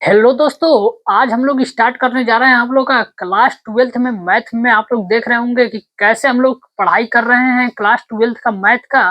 Hello दोस्तों। आज हम लोग स्टार्ट करने जा रहे हैं आप लोग का क्लास ट्वेल्थ में मैथ में। आप लोग देख रहे होंगे कि कैसे हम लोग पढ़ाई कर रहे हैं क्लास ट्वेल्थ का मैथ का।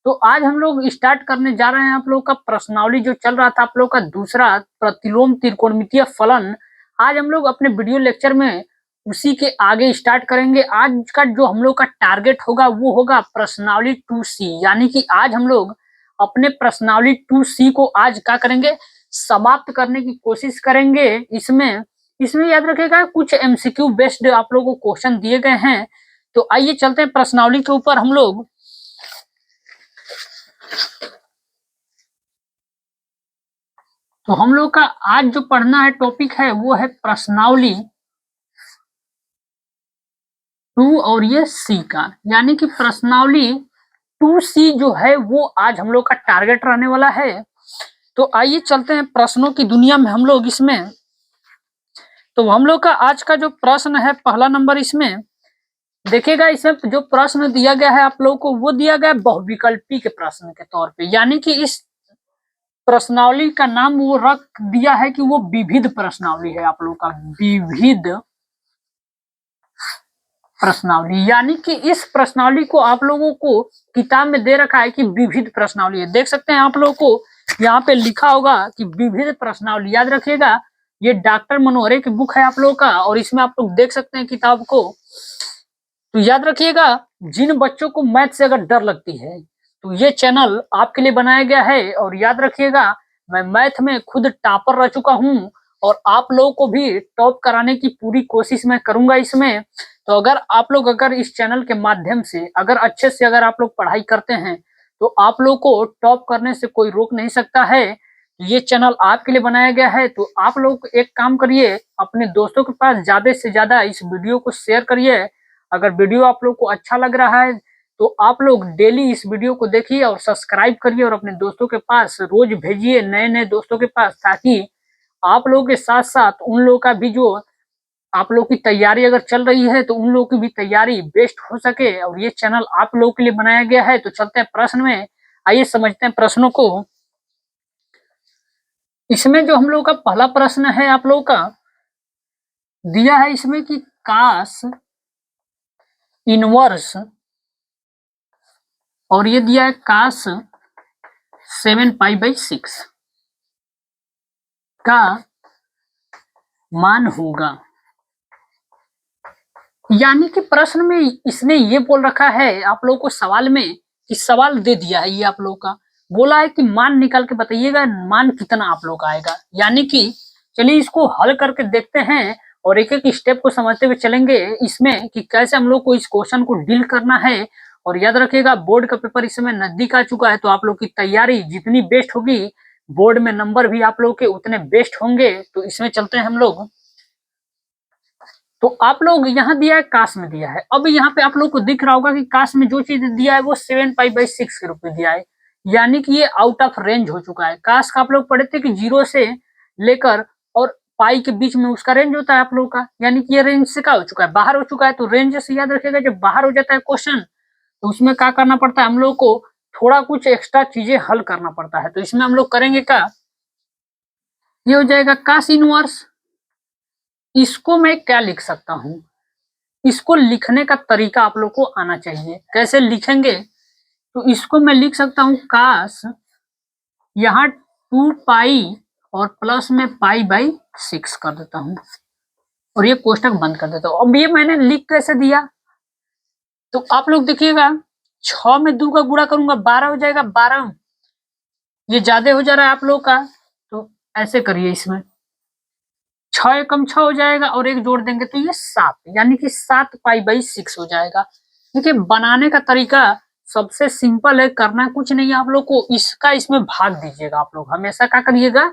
तो आज हम लोग स्टार्ट करने जा रहे हैं आप लोग का प्रश्नावली जो चल रहा था आप लोग का दूसरा प्रतिलोम त्रिकोणमितीय फलन। आज हम लोग अपने वीडियो लेक्चर में उसी के आगे स्टार्ट करेंगे। आज का जो हम लोग का टारगेट होगा वो होगा प्रश्नावली 2C, यानी कि आज हम लोग अपने प्रश्नावली 2C को आज क्या करेंगे, समाप्त करने की कोशिश करेंगे। इसमें इसमें याद रखिएगा कुछ एमसीक्यू बेस्ड आप लोगों को क्वेश्चन दिए गए हैं। तो आइए चलते हैं प्रश्नावली के ऊपर हम लोग। तो हम लोग का आज जो पढ़ना है टॉपिक है वो है प्रश्नावली 2 और ये सी का, यानी कि प्रश्नावली 2C जो है वो आज हम लोग का टारगेट रहने वाला है। तो आइए चलते हैं प्रश्नों की दुनिया में हम लोग इसमें। तो हम लोग का आज का जो प्रश्न है पहला नंबर इसमें देखिएगा। इसमें जो प्रश्न दिया गया है आप लोगों को वो दिया गया है बहुविकल्पी के प्रश्न के तौर पे, यानी कि इस प्रश्नावली का नाम वो रख दिया है कि वो विविध प्रश्नावली है आप लोगों का, विविध प्रश्नावली। यानी कि इस प्रश्नावली को आप लोगों को किताब में दे रखा है कि विविध प्रश्नावली है। देख सकते हैं आप लोगों को यहाँ पे लिखा होगा कि विविध प्रश्नावली। याद रखिएगा ये डॉक्टर मनोहरे की बुक है आप लोगों का, और इसमें आप लोग देख सकते हैं किताब को। तो याद रखिएगा जिन बच्चों को मैथ से अगर डर लगती है तो ये चैनल आपके लिए बनाया गया है। और याद रखिएगा मैं मैथ में खुद टॉपर रह चुका हूँ और आप लोगों को भी टॉप कराने की पूरी कोशिश मैं करूंगा इसमें। तो अगर इस चैनल के माध्यम से अगर अच्छे से अगर आप लोग पढ़ाई करते हैं तो आप लोग को टॉप करने से कोई रोक नहीं सकता है। ये चैनल आपके लिए बनाया गया है। तो आप लोग एक काम करिए, अपने दोस्तों के पास ज्यादा से ज्यादा इस वीडियो को शेयर करिए। अगर वीडियो आप लोग को अच्छा लग रहा है तो आप लोग डेली इस वीडियो को देखिए और सब्सक्राइब करिए और अपने दोस्तों के पास रोज भेजिए, नए नए दोस्तों के पास, ताकि आप लोगों के साथ साथ उन लोगों का भी जो आप लोग की तैयारी अगर चल रही है तो उन लोगों की भी तैयारी बेस्ट हो सके। और ये चैनल आप लोगों के लिए बनाया गया है। तो चलते हैं प्रश्न में, आइए समझते हैं प्रश्नों को। इसमें जो हम लोग का पहला प्रश्न है आप लोगों का दिया है इसमें कि काश इनवर्स, और ये दिया है काश 7π/6 का मान होगा। यानी कि प्रश्न में इसने ये बोल रखा है आप लोगों को सवाल में कि सवाल दे दिया है, ये आप लोगों का बोला है कि मान निकाल के बताइएगा मान कितना आप लोग का आएगा। यानी कि चलिए इसको हल करके देखते हैं और एक एक स्टेप को समझते हुए चलेंगे इसमें कि कैसे हम लोग को इस क्वेश्चन को डील करना है। और याद रखिएगा बोर्ड का पेपर इस समय नजदीक आ चुका है, तो आप लोग की तैयारी जितनी बेस्ट होगी बोर्ड में नंबर भी आप लोग के उतने बेस्ट होंगे। तो इसमें चलते हैं हम लोग। तो आप लोग यहाँ दिया है काश में दिया है। अब यहाँ पे आप लोग को दिख रहा होगा कि काश में जो चीज दिया है वो 7π/6 के रूप में दिया है, यानी कि ये आउट ऑफ रेंज हो चुका है। काश का आप लोग पढ़े थे कि 0 से लेकर और पाई के बीच में उसका रेंज होता है आप लोग का, यानी कि ये रेंज से क्या हो चुका है, बाहर हो चुका है। तो रेंज से याद रखिएगा जब बाहर हो जाता है क्वेश्चन तो उसमें क्या करना पड़ता है, हम लोग को थोड़ा कुछ एक्स्ट्रा चीजें हल करना पड़ता है। तो इसमें हम लोग करेंगे क्या, ये हो जाएगा काश इनवर्स। इसको मैं क्या लिख सकता हूँ, इसको लिखने का तरीका आप लोग को आना चाहिए। कैसे लिखेंगे, तो इसको मैं लिख सकता हूँ काश, यहाँ 2π और प्लस में π/6 कर देता हूँ और ये कोष्टक बंद कर देता हूँ। अब ये मैंने लिख कैसे दिया, तो आप लोग देखिएगा 6 में 2 का गुणा करूंगा 12 हो जाएगा। 12 ये ज्यादा हो जा रहा है आप लोग का, तो ऐसे करिए इसमें 6 एकम 6 हो जाएगा और एक जोड़ देंगे तो ये 7, यानी कि 7π/6 हो जाएगा। देखिए बनाने का तरीका सबसे सिंपल है, करना कुछ नहीं है आप लोग को, इसका इसमें भाग दीजिएगा। आप लोग हमेशा क्या करिएगा,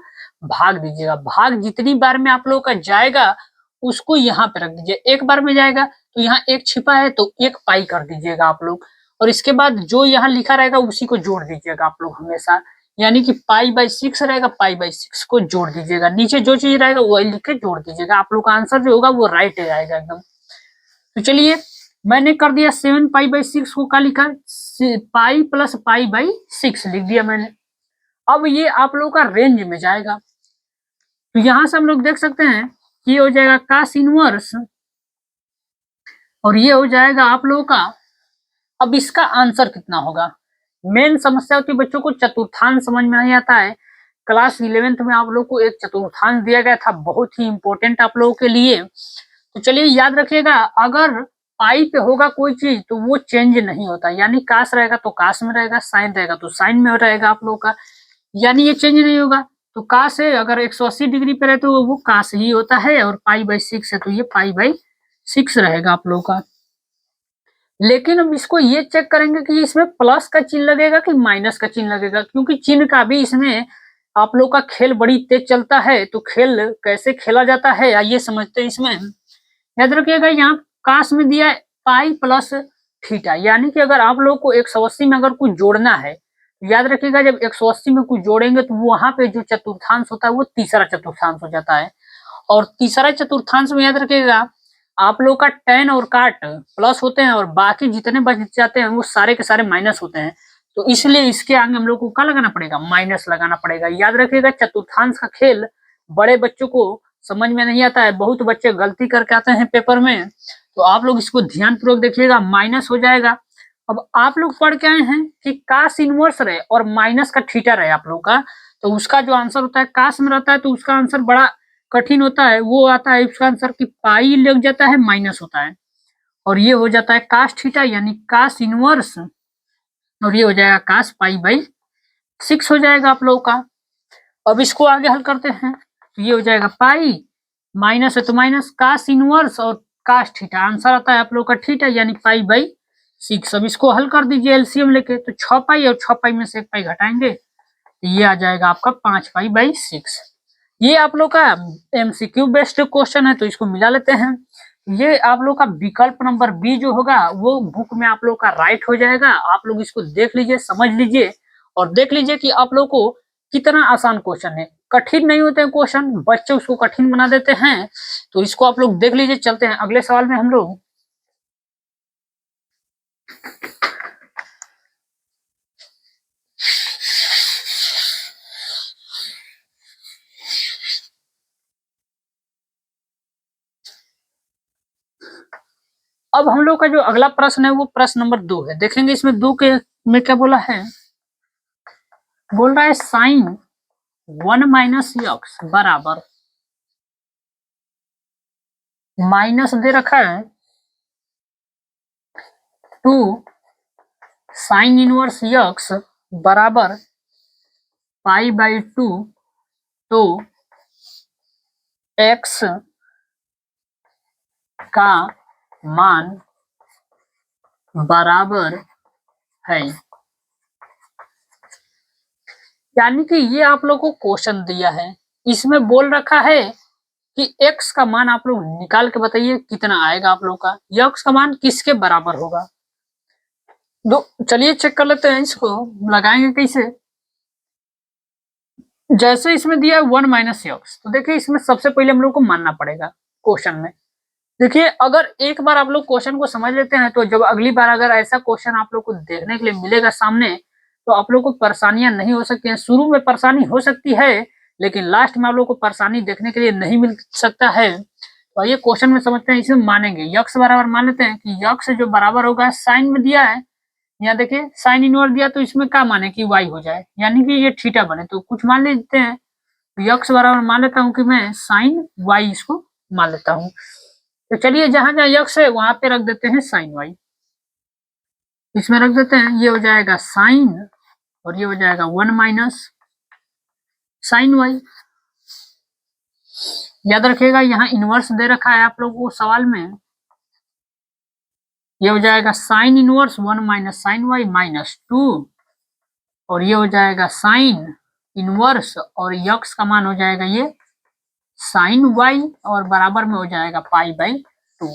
भाग दीजिएगा। भाग जितनी बार में आप लोग का जाएगा उसको यहाँ पे रख दीजिए। एक बार में जाएगा तो यहाँ एक छिपा है तो 1π कर दीजिएगा आप लोग, और इसके बाद जो यहाँ लिखा रहेगा उसी को जोड़ दीजिएगा आप लोग हमेशा, यानी कि π/6 रहेगा, π/6 को जोड़ दीजिएगा। नीचे जो चीज रहेगा वही लिख के जोड़ दीजिएगा। आप लोग का आंसर जो होगा वो राइट आएगा एकदम। तो चलिए मैंने कर दिया 7π/6 को क्या लिखा, पाई प्लस π/6 लिख दिया मैंने। अब ये आप लोग का रेंज में जाएगा, तो यहाँ से हम लोग देख सकते हैं कि ये हो जाएगा कास इनवर्स और ये हो जाएगा आप लोगों का। अब इसका आंसर कितना होगा? मेन समस्या होती है बच्चों को चतुर्थांश समझ में नहीं आता है। क्लास 11th में आप लोग को एक चतुर्थांश दिया गया था, बहुत ही इंपॉर्टेंट आप लोगों के लिए। तो चलिए याद रखिएगा, अगर पाई पे होगा कोई चीज तो वो चेंज नहीं होता, यानी काश रहेगा तो काश में रहेगा, साइन रहेगा तो साइन में रहेगा आप लोगों का, यानी ये चेंज नहीं होगा। तो काश है अगर 180 डिग्री पे रहे तो वो काश ही होता है, और पाई बाई 6 है तो ये पाई बाई 6 रहेगा आप लोगों का। लेकिन अब इसको ये चेक करेंगे कि इसमें प्लस का चिन्ह लगेगा कि माइनस का चिन्ह लगेगा, क्योंकि चिन्ह का भी इसमें आप लोग का खेल बड़ी तेज चलता है। तो खेल कैसे खेला जाता है आइए समझते हैं। इसमें याद रखिएगा, यहाँ काश में दिया है पाई प्लस थीटा, यानी कि अगर आप लोग को 180 में अगर कुछ जोड़ना है, याद रखिएगा जब 180 में कुछ जोड़ेंगे तो वहां पे जो चतुर्थांश होता है वो तीसरा चतुर्थांश हो जाता है। और तीसरा चतुर्थांश में याद रखिएगा आप लोग का tan और काट प्लस होते हैं और बाकी जितने बच जाते हैं वो सारे के सारे माइनस होते हैं। तो इसलिए इसके आगे हम लोग को क्या लगाना पड़ेगा? माइनस लगाना पड़ेगा। याद रखिएगा चतुर्थांश का खेल बड़े बच्चों को समझ में नहीं आता है, बहुत बच्चे गलती करके आते हैं पेपर में। तो आप लोग इसको ध्यान पूर्वक देखिएगा, माइनस हो जाएगा। अब आप लोग पढ़ के आए हैं कि कास इनवर्स रहे और माइनस का थीटा रहे आप लोग का, तो उसका जो आंसर होता है कास में रहता है तो उसका आंसर बड़ा कठिन होता है, वो आता है उसका आंसर की पाई लग जाता है, माइनस होता है, और ये हो जाता है कास थीटा यानी कास इनवर्स, और ये हो जाएगा कास पाई बाई 6 हो जाएगा आप लोगों का। अब इसको आगे हल करते हैं तो ये हो जाएगा पाई, माइनस है तो माइनस, कास इनवर्स और कास थीटा, आंसर आता है आप लोग का थीटा यानी पाई बाई 6। अब इसको हल कर दीजिए एलसीएम लेके, तो 6 पाई और 6 पाई में से 1 पाई घटाएंगे तो ये आ जाएगा आपका 5 पाई बाई 6। ये आप लोग का एमसीक्यू बेस्ड क्वेश्चन है तो इसको मिला लेते हैं। ये आप लोग का विकल्प नंबर बी जो होगा वो बुक में आप लोग का राइट हो जाएगा। आप लोग इसको देख लीजिए, समझ लीजिए और देख लीजिए कि आप लोग को कितना आसान क्वेश्चन है। कठिन नहीं होते हैं क्वेश्चन, बच्चे उसको कठिन बना देते हैं। तो इसको आप लोग देख लीजिए। चलते हैं अगले सवाल में हम लोग। अब हम लोग का जो अगला प्रश्न है वो प्रश्न नंबर 2 है। देखेंगे इसमें 2 के में क्या बोला है। बोल रहा है साइन 1 माइनस एक्स बराबर, माइनस दे रखा है 2 साइन इनवर्स एक्स बराबर पाई बाई 2, तो एक्स का मान बराबर है। यानी कि ये आप लोग को क्वेश्चन दिया है, इसमें बोल रखा है कि x का मान आप लोग निकाल के बताइए कितना आएगा आप लोग का, x का मान किसके बराबर होगा। दो चलिए चेक कर लेते हैं, इसको लगाएंगे कैसे। जैसे इसमें दिया है 1 माइनस एक्स, तो देखिए इसमें सबसे पहले हम लोग को मानना पड़ेगा क्वेश्चन में। देखिए अगर एक बार आप लोग क्वेश्चन को समझ लेते हैं तो जब अगली बार अगर ऐसा क्वेश्चन आप लोग को देखने के लिए मिलेगा सामने तो आप लोग को परेशानियां नहीं हो सकती हैं। शुरू में परेशानी हो सकती है लेकिन लास्ट में आप लोग को परेशानी देखने के लिए नहीं मिल सकता है। तो ये क्वेश्चन में समझते हैं, इसमें मानेंगे यक्स बराबर मान लेते हैं कि यक्स जो बराबर होगा साइन में दिया है, यहाँ देखिए साइन इनवर्स दिया तो इसमें क्या माने कि वाई हो जाए, यानी कि ये थीटा बने, तो कुछ मान लेते हैं। यक्स बराबर मान लेता हूँ कि मैं साइन वाई इसको मान लेता हूँ। तो चलिए जहां जहां यक्स है वहां पे रख देते हैं साइन वाई, इसमें रख देते हैं, ये हो जाएगा साइन और ये हो जाएगा 1 माइनस साइन वाई। याद रखिएगा यहाँ इनवर्स दे रखा है आप लोगों को सवाल में, ये हो जाएगा sine inverse 1 minus sine Y minus 2, और ये हो जाएगा साइन इनवर्स और यक्स का मान हो जाएगा ये साइन वाई और बराबर में हो जाएगा पाई बाई 2।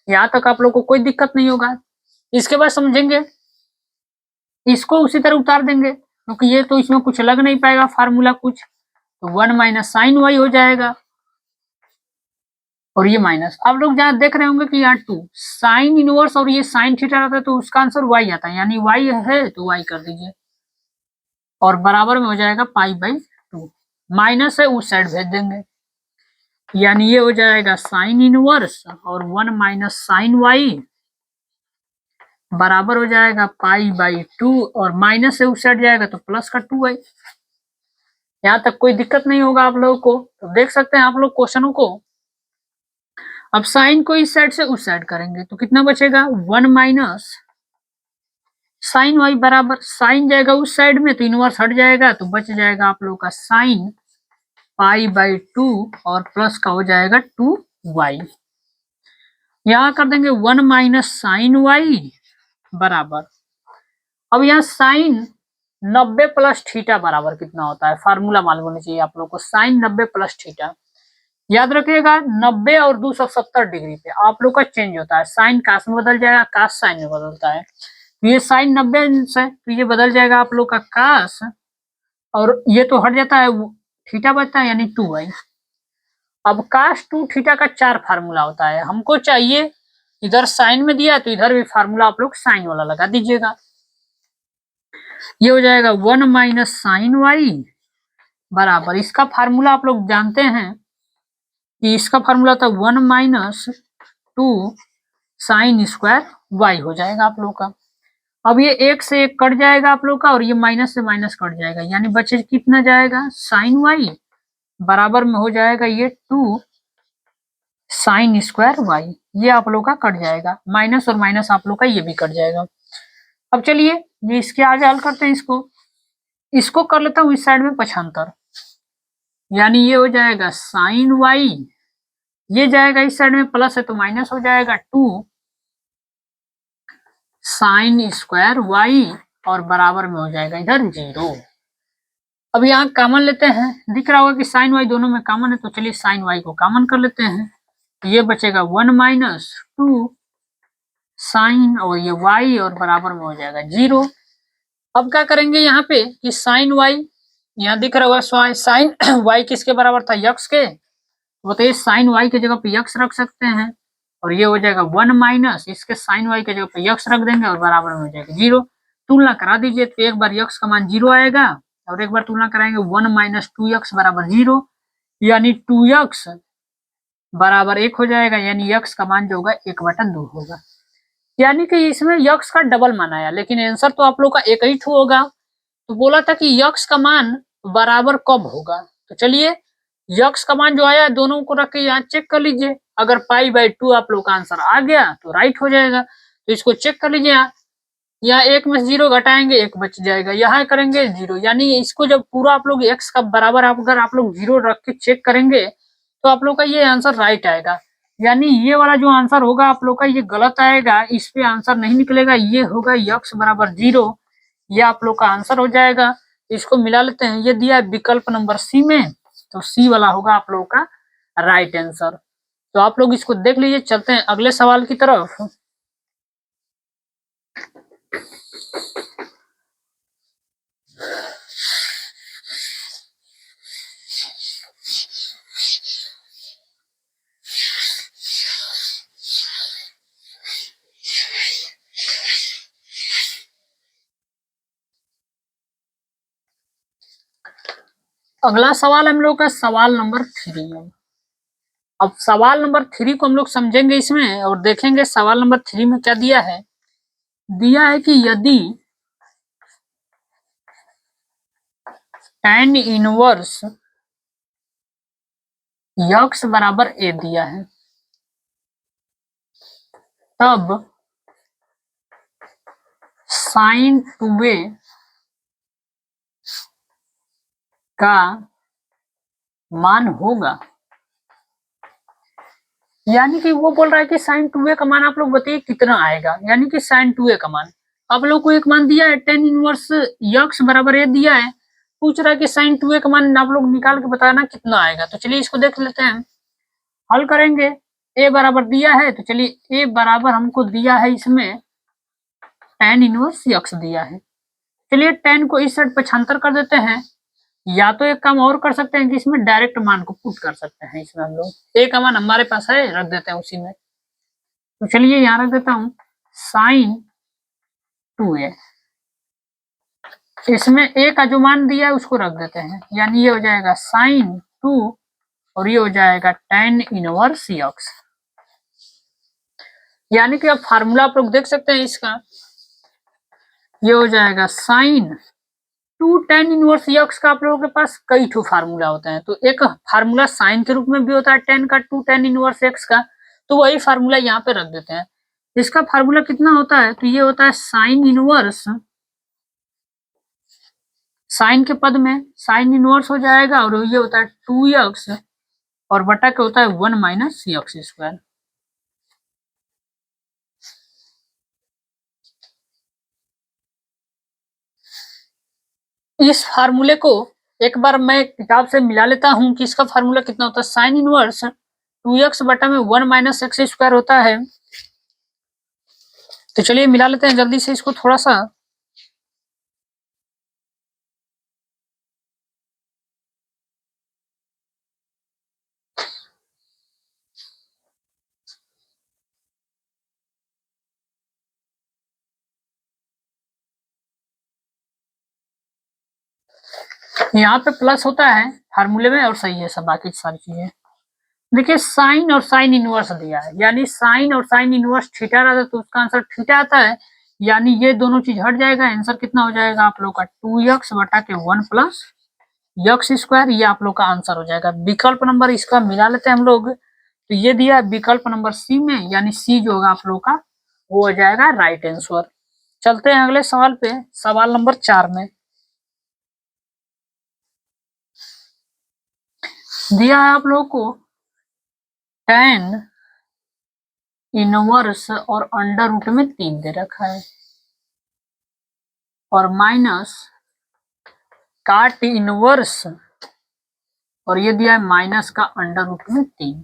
यहाँ तक आप लोग को कोई दिक्कत नहीं होगा। इसके बाद समझेंगे, इसको उसी तरह उतार देंगे क्योंकि ये तो इसमें कुछ लग नहीं पाएगा फार्मूला कुछ, तो 1 माइनस साइन वाई हो जाएगा और ये माइनस। आप लोग जहाँ देख रहे होंगे कि यहाँ 2 साइन इनवर्स और ये साइन थीटा रहता है तो उसका आंसर वाई आता है, यानी वाई है तो वाई कर दीजिए और बराबर में हो जाएगा पाई बाई 2। माइनस है उस साइड भेज देंगे, यानी ये हो जाएगा साइन इनवर्स और 1 माइनस साइन वाई बराबर हो जाएगा π/2 और माइनस से उस साइड जाएगा तो प्लस का 2y। यहाँ तक कोई दिक्कत नहीं होगा आप लोगों को। तो देख सकते हैं आप लोग क्वेश्चनों को। अब साइन को इस साइड से उस साइड करेंगे तो कितना बचेगा 1 माइनस साइन वाई बराबर साइन जाएगा उस साइड में तो इनवर्स हट जाएगा तो बच जाएगा आप लोग का साइन π/2 और प्लस का हो जाएगा 2y। यहाँ कर देंगे 1 माइनस साइन वाई बराबर, अब यहाँ साइन 90 प्लस थीटा बराबर कितना होता है, फार्मूला मालूम होना चाहिए आप लोग को। साइन 90 प्लस थीटा याद रखिएगा, 90 और 270 डिग्री पे आप लोग का चेंज होता है। साइन कास में बदल जाएगा, कास साइन में बदलता है। तो ये साइन 90 से तो ये बदल जाएगा आप लोग का कास, और ये तो हट जाता है, थीटा बचता है यानी 2y। अब कास 2 थीटा का 4 फार्मूला होता है, हमको चाहिए इधर साइन में दिया तो इधर भी फार्मूला आप लोग साइन वाला लगा दीजिएगा। ये हो जाएगा 1 माइनस साइन वाई बराबर, इसका फार्मूला आप लोग जानते हैं कि इसका फार्मूला था 1 माइनस 2 साइन स्क्वायर वाई हो जाएगा आप लोग का। अब ये एक से एक कट जाएगा आप लोग का और ये माइनस से माइनस कट जाएगा, यानी बचे कितना जाएगा साइन वाई बराबर में हो जाएगा ये 2 साइन स्क्वायर वाई। ये आप लोग का कट जाएगा, माइनस और माइनस आप लोग का ये भी कट जाएगा। अब चलिए ये इसके आगे हल करते हैं। इसको कर लेता हूँ इस साइड में पक्षांतर, यानी ये हो जाएगा साइन वाई, ये जाएगा इस साइड में प्लस है तो माइनस हो जाएगा 2 साइन स्क्वायर वाई और बराबर में हो जाएगा इधर 0। अब यहाँ कॉमन लेते हैं, दिख रहा होगा कि साइन वाई दोनों में कॉमन है, तो चलिए साइन वाई को कॉमन कर लेते हैं। ये बचेगा 1 माइनस 2 साइन और ये वाई और बराबर में हो जाएगा 0। अब क्या करेंगे यहाँ पे कि साइन वाई, यहाँ दिख रहा होगा साइन वाई किसके बराबर था, यक्स के, बताइए साइन वाई की जगह पे यक्स रख सकते हैं और ये हो जाएगा 1 माइनस इसके साइन वाई की जगह पे यक्स रख देंगे और बराबर में हो जाएगा 0। तुलना करा दीजिए तो एक बार यक्स का मान 0 आएगा और एक बार तुलना कराएंगे 1 माइनस 2x बराबर 0, यानी 2x बराबर 1 हो जाएगा, यानी यक्स का मान जो होगा 1/2 होगा। यानी कि इसमें यक्स का डबल मान आया, लेकिन आंसर तो आप लोग का एक ही ठू होगा। तो बोला था कि यक्स का मान बराबर कब होगा, तो चलिए यक्स का मान जो आया दोनों को रख के यहाँ चेक कर लीजिए। अगर π/2 आप लोग का आंसर आ गया तो राइट हो जाएगा, तो इसको चेक कर लीजिए। यहाँ एक में 0 घटाएंगे 1 बच जाएगा, यहाँ करेंगे 0, यानी इसको जब पूरा आप लोग x का बराबर अगर आप लोग 0 रख के चेक करेंगे तो आप लोग का ये आंसर राइट आएगा। यानी ये वाला जो आंसर होगा आप लोग का ये गलत आएगा, इस पे आंसर नहीं निकलेगा, ये होगा x बराबर 0, ये आप लोग का आंसर हो जाएगा। इसको मिला लेते हैं, ये दिया है विकल्प नंबर सी में, तो सी वाला होगा आप लोगों का राइट आंसर। तो आप लोग इसको देख लीजिए। चलते हैं अगले सवाल की तरफ। अगला सवाल हम लोग का सवाल नंबर 3 है। अब सवाल नंबर 3 को हम लोग समझेंगे इसमें और देखेंगे सवाल नंबर 3 में क्या दिया है। दिया है कि यदि tan इनवर्स यक्स बराबर a दिया है, तब साइन 2a का मान होगा। यानी कि वो बोल रहा है कि साइन 2a का मान आप लोग बताइए कितना आएगा, यानी कि साइन 2a का मान आप लोग को एक मान दिया है, tan इनवर्स यक्स बराबर a दिया है, पूछ रहा है कि साइन 2a का मान आप लोग निकाल के बताना कितना आएगा। तो चलिए इसको देख लेते हैं, हल करेंगे। a बराबर दिया है, तो चलिए a बराबर हमको दिया है इसमें tan इनवर्स यक्स दिया है। चलिए tan को इस साइड पक्षांतर कर देते हैं, या तो एक काम और कर सकते हैं कि इसमें डायरेक्ट मान को पुट कर सकते हैं। इसमें हम लोग a का मान हमारे पास है, रख देते हैं उसी में। तो चलिए यहाँ रख देता हूँ साइन 2a इसमें ए का जो मान दिया है उसको रख देते हैं, यानी ये हो जाएगा साइन 2 और ये हो जाएगा tan इनवर्स यक्स। यानी कि अब फार्मूला आप लोग देख सकते हैं इसका, ये हो जाएगा साइन 2 tan इनवर्स यक्स का आप लोगों के पास कई ठो फार्मूला होते हैं। तो एक फार्मूला साइन के रूप में भी होता है tan का 2 tan इनवर्स एक्स का, तो वही फार्मूला यहाँ पे रख देते हैं। इसका फार्मूला कितना होता है, तो ये होता है साइन इनवर्स, साइन के पद में साइन इनवर्स हो जाएगा और ये होता है 2x और बटा के होता है 1 माइनस यक्स स्क्वायर। इस फार्मूले को एक बार मैं किताब से मिला लेता हूं कि इसका फार्मूला कितना होता है। साइन इनवर्स 2x बटा में 1 माइनस एक्स स्क्वायर होता है। तो चलिए मिला लेते हैं जल्दी से इसको थोड़ा सा। यहाँ पे प्लस होता है फार्मूले में और सही है सब बाकी सारी चीजें। देखिए साइन और साइन इनवर्स दिया है, यानी साइन और साइन इनवर्स थीटा रहता है तो उसका आंसर थीटा आता है, यानी ये दोनों चीज हट जाएगा। आंसर कितना हो जाएगा आप लोग का 2x बटा के 1 प्लस यक्स स्क्वायर, ये आप लोग का आंसर हो जाएगा। विकल्प नंबर इसका मिला लेते हैं हम लोग, तो ये दिया है विकल्प नंबर सी में, यानी सी जो होगा आप लोग का वो हो जाएगा राइट आंसर। चलते हैं अगले सवाल पे, सवाल नंबर 4 में दिया है आप लोगों को tan इनवर्स और अंडर रूट में 3 दे रखा है और माइनस काट इनवर्स और ये दिया है माइनस का अंडर रूट में 3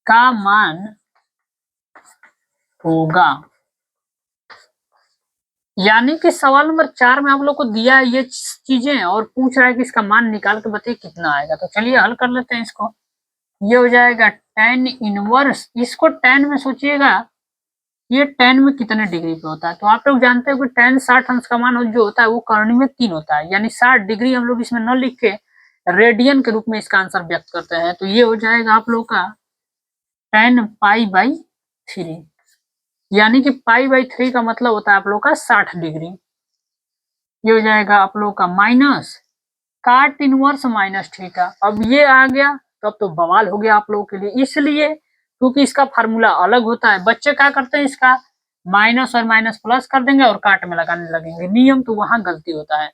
का मान होगा। यानी कि सवाल नंबर 4 में आप लोग को दिया है ये चीजें और पूछ रहा है कि इसका मान निकाल के बताइए कितना आएगा। तो चलिए हल कर लेते हैं इसको। ये हो जाएगा tan इनवर्स, इसको tan में सोचिएगा, ये tan में कितने डिग्री पे होता है। तो आप लोग जानते हो कि tan 60 अंश का मान जो होता है वो करनी में 3 होता है, यानी 60 डिग्री हम लोग इसमें न लिख के रेडियन के रूप में इसका आंसर व्यक्त करते हैं। तो ये हो जाएगा आप लोग का tan π/3, यानी कि π/3 का मतलब होता है आप लोग का 60 डिग्री। ये हो जाएगा आप लोग का माइनस काट इनवर्स माइनस थीटा। अब ये आ गया तो अब तो बवाल हो गया आप लोगों के लिए, इसलिए क्योंकि इसका फार्मूला अलग होता है। बच्चे क्या करते हैं, इसका माइनस और माइनस प्लस कर देंगे और काट में लगाने लगेंगे, नियम तो वहां गलती होता है।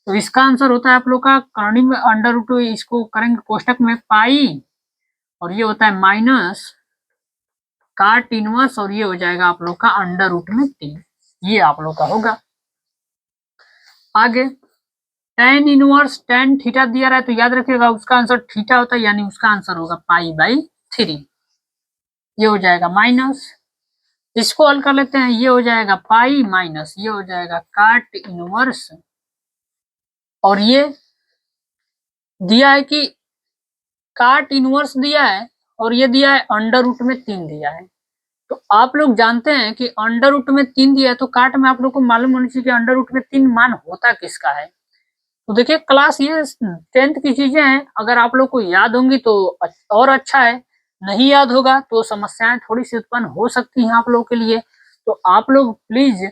तो इसका आंसर होता है आप लोग का करनी में अंडर रूट, इसको करेंगे कोष्टक में पाई और ये होता है माइनस काट इनवर्स और ये हो जाएगा आप लोग का अंडर रूट में 3, ये आप लोग का होगा। आगे tan इनवर्स tan थीटा दिया रहा है तो याद रखिएगा उसका आंसर थीटा होता है, यानी उसका आंसर होगा π/3। ये हो जाएगा माइनस, इसको हल कर लेते हैं, ये हो जाएगा पाई माइनस ये हो जाएगा काट इनवर्स और ये दिया है कि काट इनवर्स दिया है और ये दिया है अंडर रूट में 3 दिया है। तो आप लोग जानते हैं कि अंडर रूट में 3 दिया है तो काट में आप लोग को मालूम होना चाहिए कि अंडर रूट में 3 मान होता किसका है। तो देखिए क्लास ये 10th की चीजें हैं, अगर आप लोग को याद होंगी तो और अच्छा है, नहीं याद होगा तो समस्याएं थोड़ी सी उत्पन्न हो सकती हैं आप लोगों के लिए। तो आप लोग प्लीज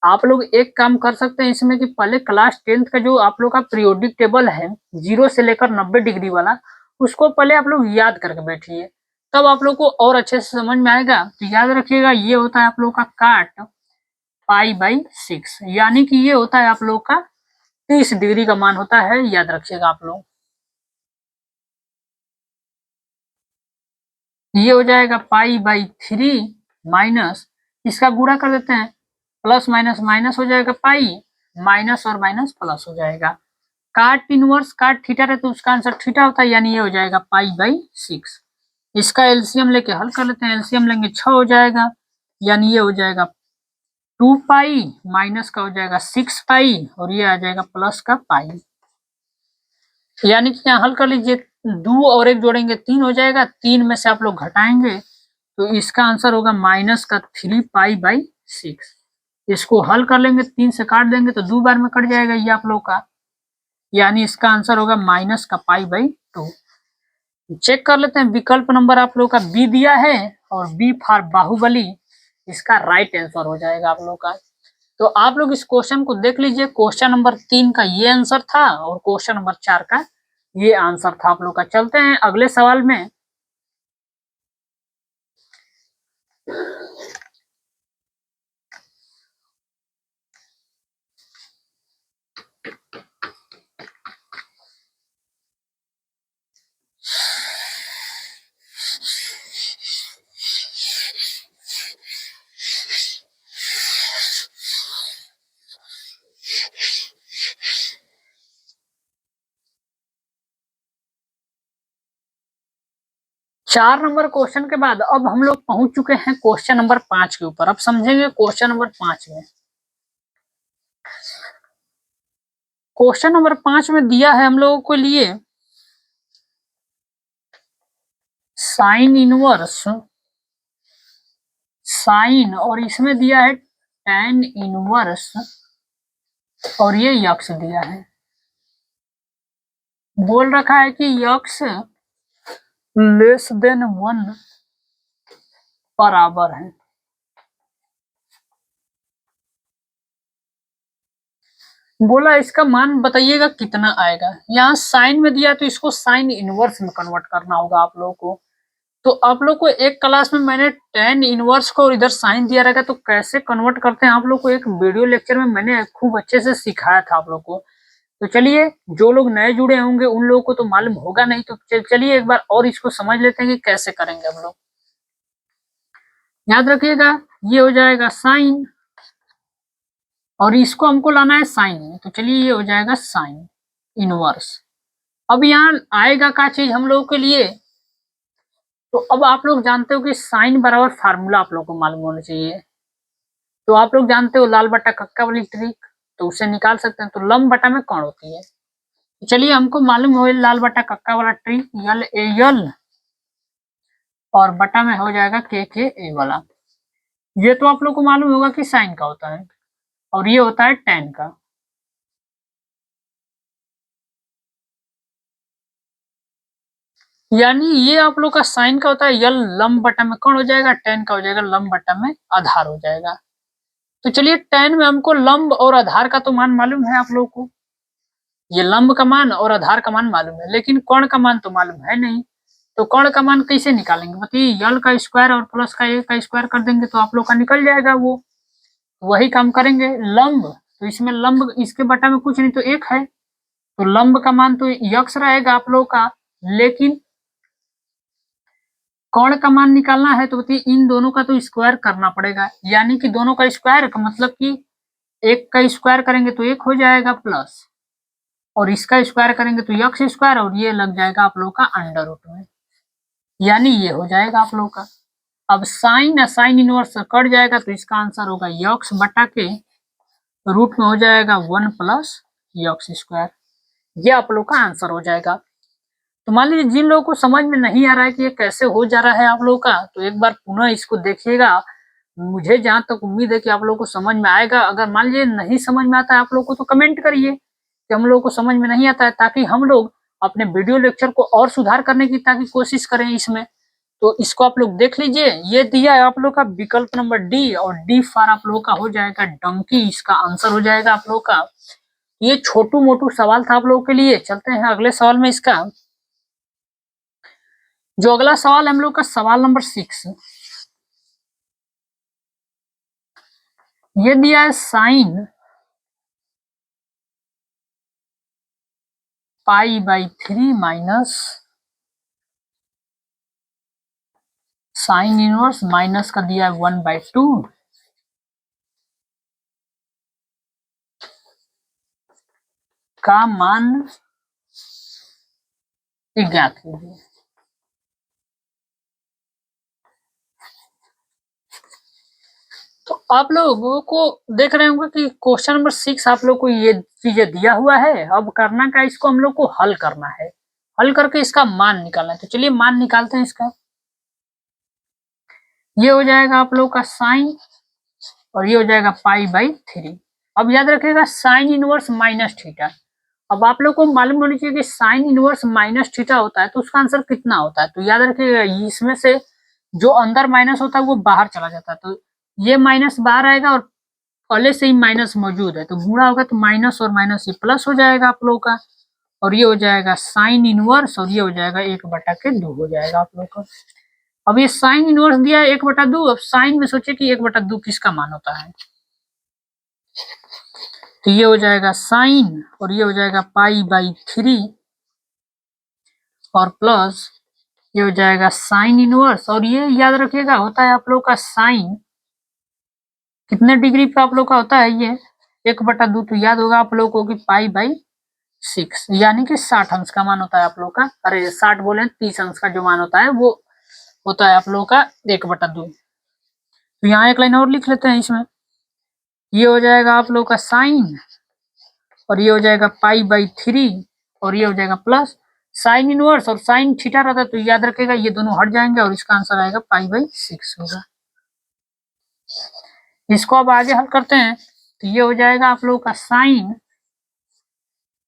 आप लोग एक काम कर सकते हैं इसमें कि पहले क्लास 10th का जो आप लोग का पीरियोडिक टेबल है 0 से लेकर 90 डिग्री वाला, उसको पहले आप लोग याद करके बैठिए, तब आप लोग को और अच्छे से समझ में आएगा। तो याद रखिएगा ये होता है आप लोग का काट π/6, यानी कि ये होता है आप लोग का 30 डिग्री का मान होता है, याद रखिएगा आप लोग। ये हो जाएगा π/3 माइनस, इसका गुणा कर देते हैं, प्लस माइनस माइनस हो जाएगा पाई, माइनस और माइनस प्लस हो जाएगा। काट इनवर्स काट थीटा रहे तो उसका आंसर थीटा होता है, यानी ये हो जाएगा π/6। इसका एलसीएम लेके हल कर लेते हैं, एलसीएम लेंगे 6 हो जाएगा, यानी ये हो जाएगा 2 पाई माइनस का हो जाएगा 6 पाई और ये आ जाएगा प्लस का पाई, यानी कि यहाँ हल कर लीजिए, 2 और 1 जोड़ेंगे 3 हो जाएगा, 3 में से आप लोग घटाएंगे तो इसका आंसर होगा माइनस का 3 π/6। इसको हल कर लेंगे, 3 से काट देंगे तो 2 बार में कट जाएगा ये आप लोग का, यानी इसका आंसर होगा माइनस का π/2। चेक कर लेते हैं, विकल्प नंबर आप लोग का बी दिया है और बी फॉर बाहुबली इसका राइट आंसर हो जाएगा आप लोग का। तो आप लोग इस क्वेश्चन को देख लीजिए, क्वेश्चन नंबर 3 का ये आंसर था और क्वेश्चन नंबर 4 का ये आंसर था आप लोग का। चलते हैं अगले सवाल में। चार नंबर क्वेश्चन के बाद अब हम लोग पहुंच चुके हैं क्वेश्चन नंबर 5 के ऊपर। अब समझेंगे क्वेश्चन नंबर 5 में। क्वेश्चन नंबर 5 में दिया है हम लोगों के लिए साइन इनवर्स साइन, और इसमें दिया है tan इनवर्स, और ये यक्स दिया है। बोल रखा है कि यक्स लेस देन 1 बराबर है। बोला इसका मान बताइएगा कितना आएगा। यहाँ साइन में दिया तो इसको साइन इनवर्स में कन्वर्ट करना होगा आप लोगों को। तो आप लोग को एक क्लास में मैंने tan इनवर्स को और इधर साइन दिया रहेगा, तो कैसे कन्वर्ट करते हैं आप लोग को एक वीडियो लेक्चर में मैंने खूब अच्छे से सिखाया था आप लोग को। तो चलिए, जो लोग नए जुड़े होंगे उन लोगों को तो मालूम होगा नहीं, तो चलिए एक बार और इसको समझ लेते हैं कि कैसे करेंगे हम लोग। याद रखिएगा, ये हो जाएगा साइन और इसको हमको लाना है साइन में, तो चलिए ये हो जाएगा साइन इनवर्स। अब यहाँ आएगा क्या चीज हम लोगों के लिए, तो अब आप लोग जानते हो कि साइन बराबर फार्मूला आप लोग को मालूम होना चाहिए। तो आप लोग जानते हो लाल बटा कक्का वाली ट्रिक, तो उसे निकाल सकते हैं। तो लंब बटा में कौन होती है, तो चलिए हमको मालूम हो लाल बटा कक्का वाला ट्रिक, यल ए यल और बटा में हो जाएगा के ए वाला। ये तो आप लोग को मालूम होगा कि साइन का होता है और ये होता है tan का। यानी ये आप लोग का साइन का होता है, यल लंब बटा में कौन हो जाएगा, tan का हो जाएगा, लंब बटा में आधार हो जाएगा। तो चलिए tan में हमको लंब और आधार का तो मान मालूम है आप लोग को, ये लंब का मान और आधार का मान मालूम है, लेकिन कोण का मान तो मालूम है नहीं। तो कोण का मान कैसे निकालेंगे बताइए, यल का स्क्वायर और प्लस का ए का स्क्वायर कर देंगे तो आप लोग का निकल जाएगा वो। वही काम करेंगे। लंब, तो इसमें लंब इसके बटा में कुछ नहीं तो 1 है, तो लंब का मान तो यक्स रहेगा आप लोग का, लेकिन कोण का मान निकालना है तो बताइए इन दोनों का तो स्क्वायर करना पड़ेगा, यानी कि दोनों का स्क्वायर का मतलब कि 1 का स्क्वायर करेंगे तो 1 हो जाएगा प्लस, और इसका स्क्वायर करेंगे तो यक्स स्क्वायर, और ये लग जाएगा आप लोग का अंडर रूट में, यानी ये हो जाएगा आप लोग का। अब साइन साइन इनवर्स कट जाएगा तो इसका आंसर होगा यक्स बटा के रूट में हो जाएगा 1 प्लस यक्स स्क्वायर। ये आप लोग का आंसर हो जाएगा। तो मान लीजिए जिन लोगों को समझ में नहीं आ रहा है कि ये कैसे हो जा रहा है आप लोगों का, तो एक बार पुनः इसको देखिएगा। मुझे जहां तक उम्मीद है कि आप लोगों को समझ में आएगा। अगर मान लीजिए नहीं समझ में आता है आप लोगों को तो कमेंट करिए कि हम लोगों को समझ में नहीं आता है, ताकि हम लोग अपने वीडियो लेक्चर को और सुधार करने की ताकि कोशिश करें इसमें। तो इसको आप लोग देख लीजिए, ये दिया है आप लोग का विकल्प नंबर डी, और डी फॉर आप लोगों का हो जाएगा डंकी, इसका आंसर हो जाएगा आप लोग का। ये छोटू मोटू सवाल था आप लोगों के लिए। चलते हैं अगले सवाल में। इसका जो अगला सवाल हम लोग का सवाल नंबर 6, ये दिया है sine π/3 minus sine inverse minus का दिया है 1/2 का मान ज्ञात कीजिए। तो आप लोगों को देख रहे होंगे कि क्वेश्चन नंबर 6 आप लोग को ये चीजें दिया हुआ है। अब करना क्या, इसको हम लोग को हल करना है, हल करके इसका मान निकालना है। तो चलिए मान निकालते हैं इसका। ये हो जाएगा आप लोग का साइन और ये हो जाएगा π/3। अब याद रखिएगा साइन इनवर्स माइनस थीटा। अब आप लोग को मालूम होनी चाहिए कि साइन इनवर्स माइनस थीटा होता है तो उसका आंसर कितना होता है। तो याद रखिएगा इसमें से जो अंदर माइनस होता है वो बाहर चला जाता है, तो ये माइनस बाहर आएगा और पहले से ही माइनस मौजूद है तो गुणा होगा तो माइनस और माइनस ये प्लस हो जाएगा आप लोग का, और ये हो जाएगा साइन इनवर्स और ये हो जाएगा 1/2 हो जाएगा आप लोग का। अब ये साइन इनवर्स दिया है 1/2। अब साइन में सोचे कि 1/2 किसका मान होता है, तो ये हो जाएगा साइन और ये हो जाएगा π/3 और प्लस ये हो जाएगा साइन इनवर्स, और ये याद रखिएगा होता है आप लोग का साइन कितने डिग्री पे आप लोग का होता है ये 1/2, तो याद होगा आप लोग को कि π/6 यानी कि 60 अंश का मान होता है आप लोग का। अरे 60 बोले 30 अंश का जो मान होता है वो होता है आप लोग का 1/2। तो यहाँ एक लाइन और लिख लेते हैं इसमें, ये हो जाएगा आप लोग का साइन और ये हो जाएगा π/3 और ये हो जाएगा प्लस साइन इनवर्स, और साइन थीटा रहता है तो याद रखेगा ये दोनों हट जाएंगे और इसका आंसर आएगा π/6 होगा। इसको अब आगे हल करते हैं तो ये हो जाएगा आप लोगों का साइन,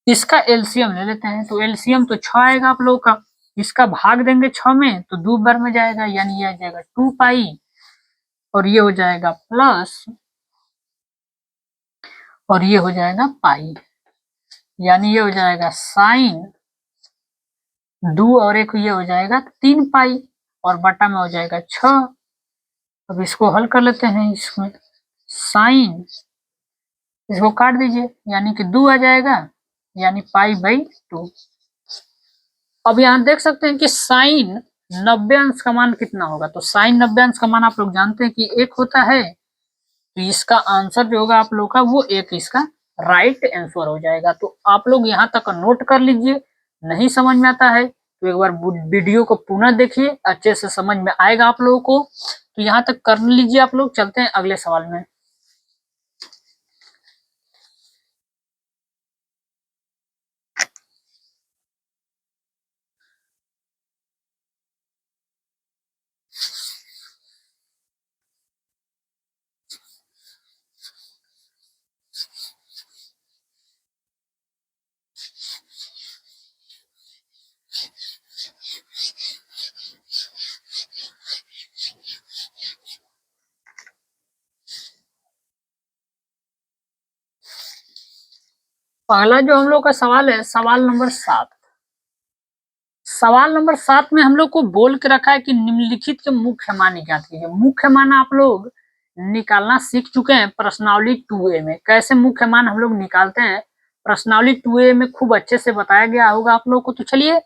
इसका एलसीएम ले लेते हैं तो एलसीएम तो 6 आएगा आप लोगों का, इसका भाग देंगे 6 में तो 2 बार में जाएगा यानी ये आ जाएगा 2π और ये हो जाएगा प्लस और ये हो जाएगा पाई, यानी ये हो जाएगा साइन 2 और 1 ये हो जाएगा 3π और बटा में हो जाएगा 6। अब इसको हल कर लेते हैं, इसमें साइन इसको काट दीजिए यानी कि 2 आ जाएगा यानी π/2। अब यहाँ देख सकते हैं कि साइन 90 अंश का मान कितना होगा, तो साइन 90 अंश का मान आप लोग जानते हैं कि 1 होता है, तो इसका आंसर जो होगा आप लोग का वो 1 इसका राइट आंसर हो जाएगा। तो आप लोग यहाँ तक नोट कर लीजिए, नहीं समझ में आता है तो एक बार वीडियो को पुनः देखिए, अच्छे से समझ में आएगा आप लोगों को। तो यहाँ तक कर लीजिए आप लोग, चलते हैं अगले सवाल में। पहला जो हम लोग का सवाल है सवाल नंबर 7। सवाल नंबर 7 में हम लोग को बोल के रखा है कि निम्नलिखित के मुख्य मान ज्ञात कीजिए। मुख्य मान आप लोग निकालना सीख चुके हैं प्रश्नावली 2A में, कैसे मुख्य मान हम लोग निकालते हैं प्रश्नावली 2A में खूब अच्छे से बताया गया होगा आप लोग को। तो चलिए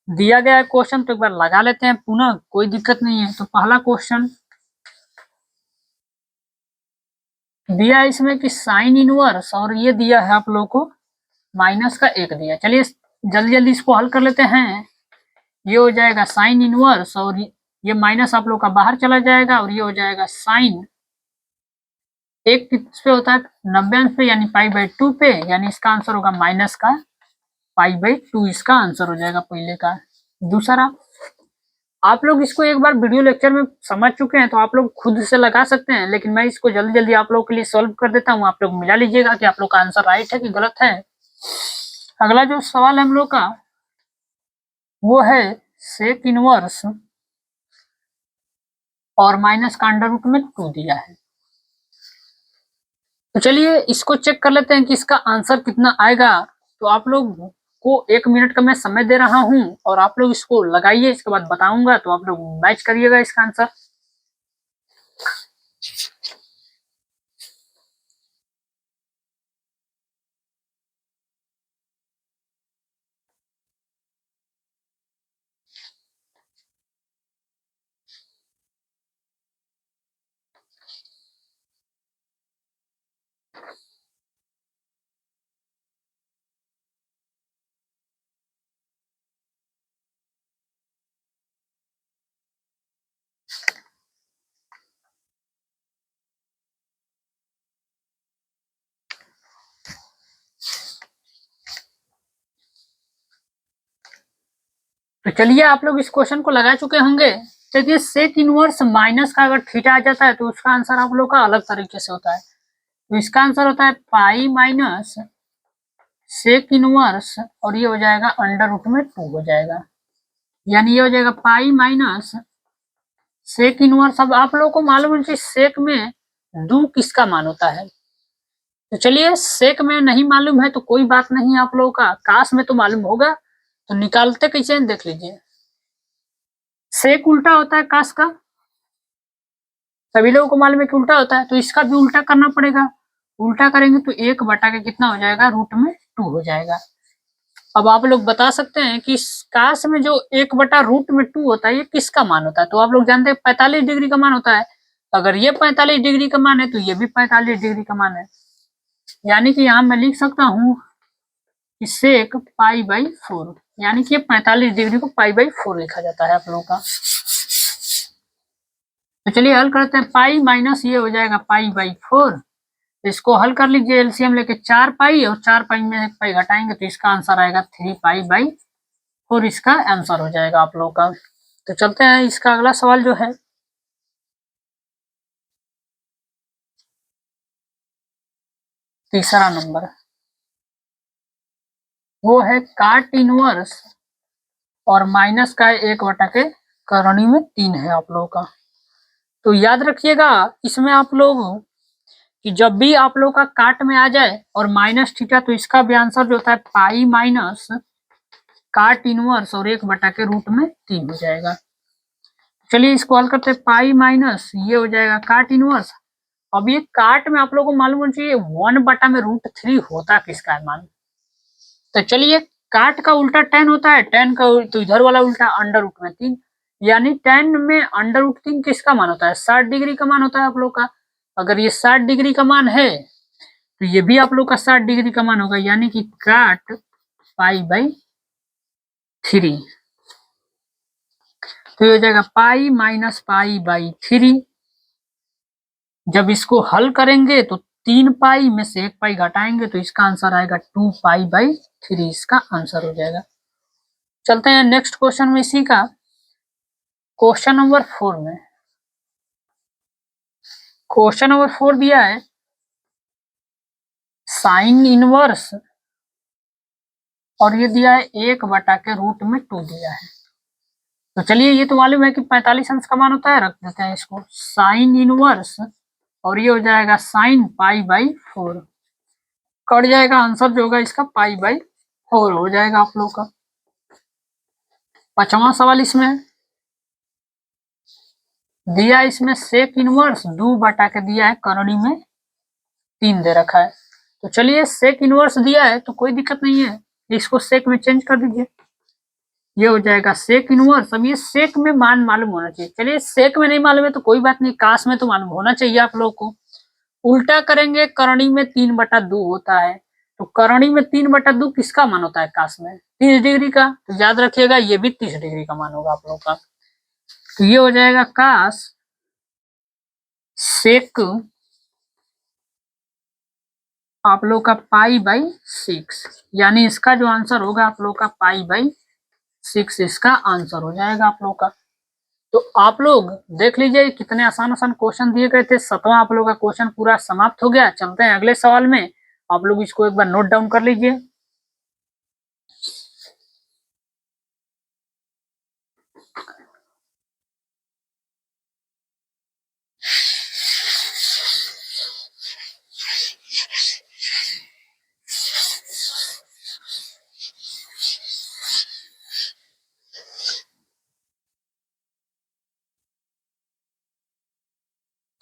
दिया गया क्वेश्चन तो एक बार लगा लेते हैं पुनः, कोई दिक्कत नहीं है। तो पहला क्वेश्चन दिया है इसमें कि साइन इनवर्स और ये दिया है आप लोग को -1 दिया। चलिए जल्दी जल्दी इसको हल कर लेते हैं। ये हो जाएगा साइन इनवर्स और ये माइनस आप लोग का बाहर चला जाएगा और ये हो जाएगा साइन 1 किस पे होता है 90 अंश पे यानी π/2 पे, यानी इसका आंसर होगा माइनस का π/2 इसका आंसर हो जाएगा पहले का। दूसरा आप लोग इसको एक बार वीडियो लेक्चर में समझ चुके हैं तो आप लोग खुद से लगा सकते हैं, लेकिन मैं इसको जल्दी जल्दी आप लोग के लिए सॉल्व कर देता हूँ। आप लोग मिला लीजिएगा कि आप लोग का आंसर राइट है कि गलत है। अगला जो सवाल है हम लोग का वो है सेक इनवर्स और माइनस का अंडर रूट में 2 दिया है। तो चलिए इसको चेक कर लेते हैं कि इसका आंसर कितना आएगा। तो आप लोग को 1 मिनट का मैं समय दे रहा हूं और आप लोग इसको लगाइए, इसके बाद बताऊंगा तो आप लोग मैच करिएगा इसका आंसर। तो चलिए आप लोग इस क्वेश्चन को लगा चुके होंगे देखिए सेक इनवर्स माइनस का अगर थीटा आ जाता है तो उसका आंसर आप लोग का अलग तरीके से होता है। तो इसका आंसर होता है पाई माइनस सेक इनवर्स और ये हो जाएगा अंडर रूट में 2 हो जाएगा, यानी ये हो जाएगा पाई माइनस सेक इनवर्स। अब आप लोगों को मालूम है कि सेक में 2 किसका मान होता है, तो चलिए सेक में नहीं मालूम है तो कोई बात नहीं, आप लोगों का काश में तो मालूम होगा, तो निकालते कैसे हैं देख लीजिए। सेक उल्टा होता है काश का, सभी लोगों को मालूम है कि उल्टा होता है, तो इसका भी उल्टा करना पड़ेगा। उल्टा करेंगे तो 1 बटा के कितना हो जाएगा, रूट में 2 हो जाएगा। अब आप लोग बता सकते हैं कि काश में जो 1/√2 होता है ये किसका मान होता है, तो आप लोग जानते हैं 45 डिग्री का मान होता है। अगर ये 45 डिग्री का मान है तो ये भी 45 डिग्री का मान है, यानी कि यहाँ मैं लिख सकता हूँ कि सेक पाई/4, यानी कि 45 डिग्री को पाई/4 लिखा जाता है आप लोगों का। तो चलिए हल करते हैं। पाई माइनस ये हो जाएगा पाई/4, इसको हल कर लीजिए, एलसीएम लेके 4 पाई और 4 पाई में 1 पाई घटाएंगे तो इसका आंसर आएगा 3 पाई/4, इसका आंसर हो जाएगा आप लोगों का। तो चलते हैं इसका अगला सवाल जो है, तीसरा नंबर, वो है काट इनवर्स और माइनस का 1/के करणी में 3 है आप लोगों का। तो याद रखिएगा इसमें आप लोग कि जब भी आप लोग का काट में आ जाए और माइनस थीटा तो इसका भी आंसर जो होता है पाई माइनस काट इनवर्स और 1/√3 हो जाएगा। चलिए इसको हल करते हैं। पाई माइनस ये हो जाएगा काट इनवर्स। अब ये काट में आप लोगों को मालूम होना चाहिए 1/√3 होता किसका है मान। तो चलिए काट का उल्टा tan होता है, tan का तो इधर वाला उल्टा अंडर रूट में 3, यानी tan में अंडर रूट 3 किसका मान होता है, 60 डिग्री का मान होता है आप लोग का। अगर ये 60 डिग्री का मान है तो ये भी आप लोग का 60 डिग्री का मान होगा, यानी कि काट पाई/3, तो ये हो जाएगा पाई माइनस पाई/3। जब इसको हल करेंगे तो 3 पाई में से 1 पाई घटाएंगे तो इसका आंसर आएगा 2 पाई/3, इसका आंसर हो जाएगा। चलते हैं नेक्स्ट क्वेश्चन में, इसी का क्वेश्चन नंबर 4 में। क्वेश्चन नंबर 4 दिया है साइन इनवर्स और ये दिया है 1/√2 दिया है। तो चलिए ये तो मालूम है कि 45 अंश का मान होता है, रख देते हैं इसको साइन इनवर्स और ये हो जाएगा साइन पाई/4, कट जाएगा, आंसर जो होगा इसका पाई/4 हो जाएगा आप लोग का। 5वां सवाल इसमें दिया, इसमें सेक इनवर्स 2/के दिया है, करणी में 3 दे रखा है। तो चलिए सेक इनवर्स दिया है तो कोई दिक्कत नहीं है, इसको सेक में चेंज कर दीजिए, ये हो जाएगा सेक इनवर्स। अब ये सेक में मान मालूम होना चाहिए, चलिए सेक में नहीं मालूम है तो कोई बात नहीं, काश में तो मालूम होना चाहिए आप लोग को। उल्टा करेंगे करणी में 3/2 होता है, तो करणी में 3/2 किसका मान होता है काश में, 30 डिग्री का। तो याद रखिएगा ये भी 30 डिग्री का मान होगा आप लोग का। तो ये हो जाएगा काश सेक आप लोग का पाई/6, यानी इसका जो आंसर होगा आप लोग का पाई/6, इसका आंसर हो जाएगा आप लोग का। तो आप लोग देख लीजिए कितने आसान आसान क्वेश्चन दिए गए थे। 7वां आप लोग का क्वेश्चन पूरा समाप्त हो गया। चलते हैं अगले सवाल में, आप लोग इसको एक बार नोट डाउन कर लीजिए।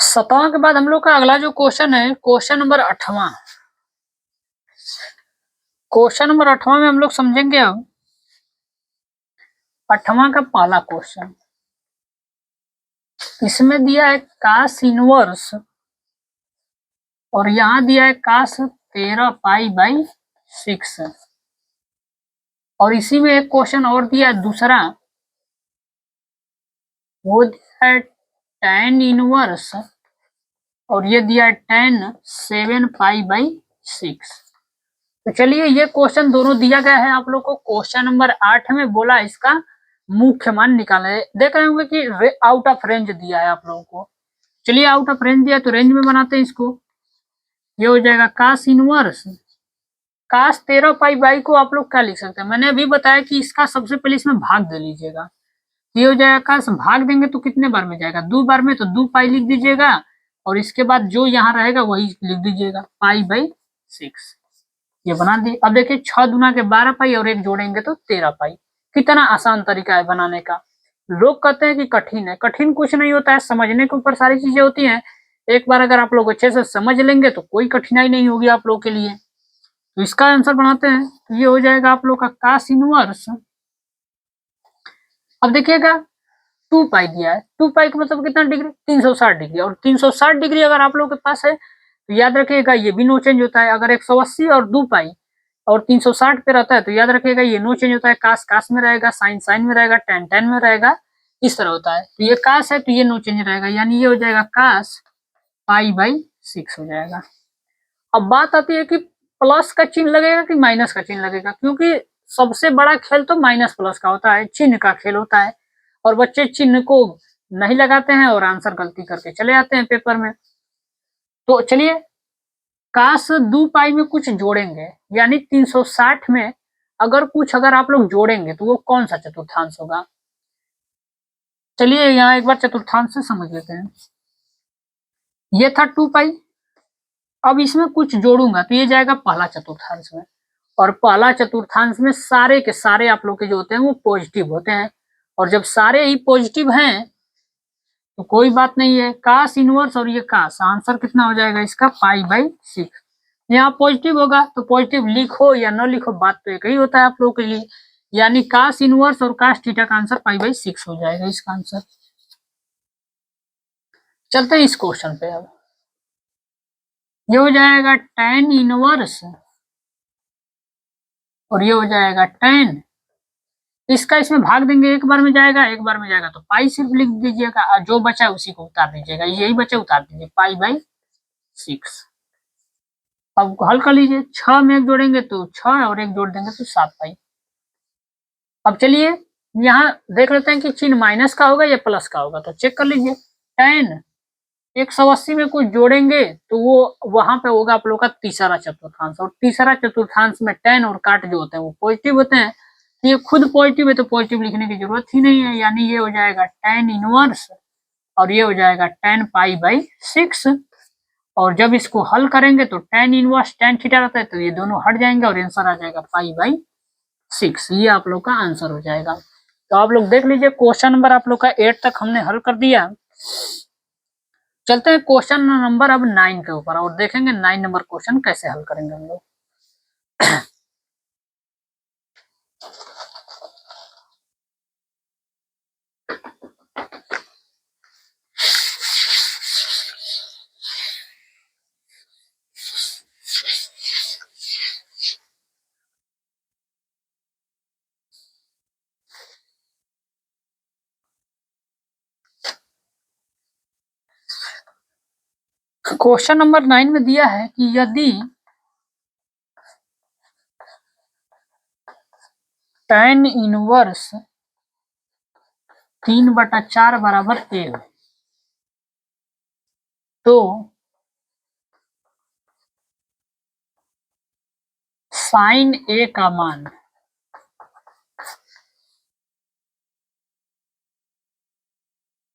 सतवां के बाद हम लोग का अगला जो क्वेश्चन है क्वेश्चन नंबर 8वां। क्वेश्चन नंबर 8वां में हम लोग समझेंगे अब 8वां का पहला क्वेश्चन। इसमें दिया है कास इनवर्स और यहाँ दिया है कास 13 पाई/6 और इसी में एक क्वेश्चन और दिया है दूसरा, वो दिया है tan इनवर्स और ये दिया है tan 7 पाई/6। तो चलिए ये क्वेश्चन दोनों दिया गया है आप लोग को। क्वेश्चन नंबर 8 में बोला इसका मुख्य मान निकाले। देख रहे होंगे कि आउट ऑफ रेंज दिया है आप लोगों को। चलिए आउट ऑफ रेंज दिया तो रेंज में बनाते हैं इसको। ये हो जाएगा कास इनवर्स कास 13 पाई को आप लोग क्या लिख सकते हैं, मैंने अभी बताया कि इसका सबसे पहले इसमें भाग दे लीजिएगा। ये हो जाएगा कास, भाग देंगे तो कितने बार में जाएगा, 2 बार में, तो 2 पाई लिख दीजिएगा और इसके बाद जो यहाँ रहेगा वही लिख दीजिएगा, पाई/6। ये बना दिए। अब देखिए 6×2 = 12 पाई और एक जोड़ेंगे तो 13 पाई। कितना आसान तरीका है बनाने का। लोग कहते हैं कि कठिन है, कठिन कुछ नहीं होता है, समझने के ऊपर सारी चीजें होती हैं। एक बार अगर आप लोग अच्छे से समझ लेंगे तो कोई कठिनाई नहीं होगी आप लोग के लिए। तो इसका आंसर बनाते हैं, तो ये हो जाएगा आप लोग का कास इनवर्स। अब देखिएगा 2 पाई दिया है, 2 पाई का मतलब कितना डिग्री, 360 डिग्री, और 360 डिग्री अगर आप लोग के पास है तो याद रखिएगा ये भी नो चेंज होता है। अगर 180 और 2 पाई और 360 पे रहता है तो याद रखिएगा ये नो चेंज होता है, कास कास में रहेगा, साइन साइन में रहेगा, टेन टेन में रहेगा, इस तरह होता है। तो ये कास है तो ये नो चेंज रहेगा, यानी ये हो जाएगा कास पाई/6 हो जाएगा। अब बात आती है कि प्लस का चिन्ह लगेगा कि माइनस का चिन्ह लगेगा, क्योंकि सबसे बड़ा खेल तो माइनस प्लस का होता है, चिन्ह का खेल होता है, और बच्चे चिन्ह को नहीं लगाते हैं और आंसर गलती करके चले आते हैं पेपर में। तो चलिए काश 2 पाई में कुछ जोड़ेंगे, यानी 360 में अगर आप लोग जोड़ेंगे तो वो कौन सा चतुर्थांश होगा। चलिए यहाँ एक बार चतुर्थांश से समझ लेते हैं। ये था 2 पाई, अब इसमें कुछ जोड़ूंगा तो ये जाएगा पहला चतुर्थांश में, और पहला चतुर्थांश में सारे के सारे आप लोग के जो होते हैं वो पॉजिटिव होते हैं, और जब सारे ही पॉजिटिव हैं तो कोई बात नहीं है, कास इनवर्स और ये कास, आंसर कितना हो जाएगा इसका पाई/6। यहाँ पॉजिटिव होगा तो पॉजिटिव लिखो या न लिखो बात तो एक ही होता है आप लोगों के लिए, यानी कास इनवर्स और कास थीटा का आंसर पाई/6 हो जाएगा इसका आंसर। चलते हैं इस क्वेश्चन पे। अब ये हो जाएगा tan इनवर्स और ये हो जाएगा tan, इसका इसमें भाग देंगे, एक बार में जाएगा, एक बार में जाएगा तो पाई सिर्फ लिख दीजिएगा, और जो बचा है उसी को उतार दीजिएगा, यही बचा उतार दीजिए, पाई/6। अब हल कर लीजिए, 6 में एक जोड़ेंगे तो 6 और एक जोड़ देंगे तो 7 पाई। अब चलिए यहाँ देख लेते हैं कि चिन्ह माइनस का होगा या प्लस का होगा, तो चेक कर लीजिए। tan 180 में कुछ जोड़ेंगे तो वो वहां पे होगा आप लोग का तीसरा चतुर्थांश, और तीसरा चतुर्थांश में tan और काट जो होते हैं वो पॉजिटिव होते हैं, ये खुद पॉजिटिव है तो पॉजिटिव लिखने की जरूरत ही नहीं है, यानी ये हो जाएगा tan इनवर्स और ये हो जाएगा tan पाई/6। और जब इसको हल करेंगे तो tan इनवर्स tan थीटा रहता है तो ये दोनों हट जाएंगे और आंसर आ जाएगा पाई/6। ये आप लोग का आंसर हो जाएगा। तो आप लोग देख लीजिए क्वेश्चन नंबर आप लोग का 8 तक हमने हल कर दिया। चलते हैं क्वेश्चन नंबर अब 9 के ऊपर और देखेंगे 9 नंबर क्वेश्चन कैसे हल करेंगे हम लोग। क्वेश्चन नंबर 9 में दिया है कि यदि tan इनवर्स 3/4 बराबर a हो तो साइन a का मान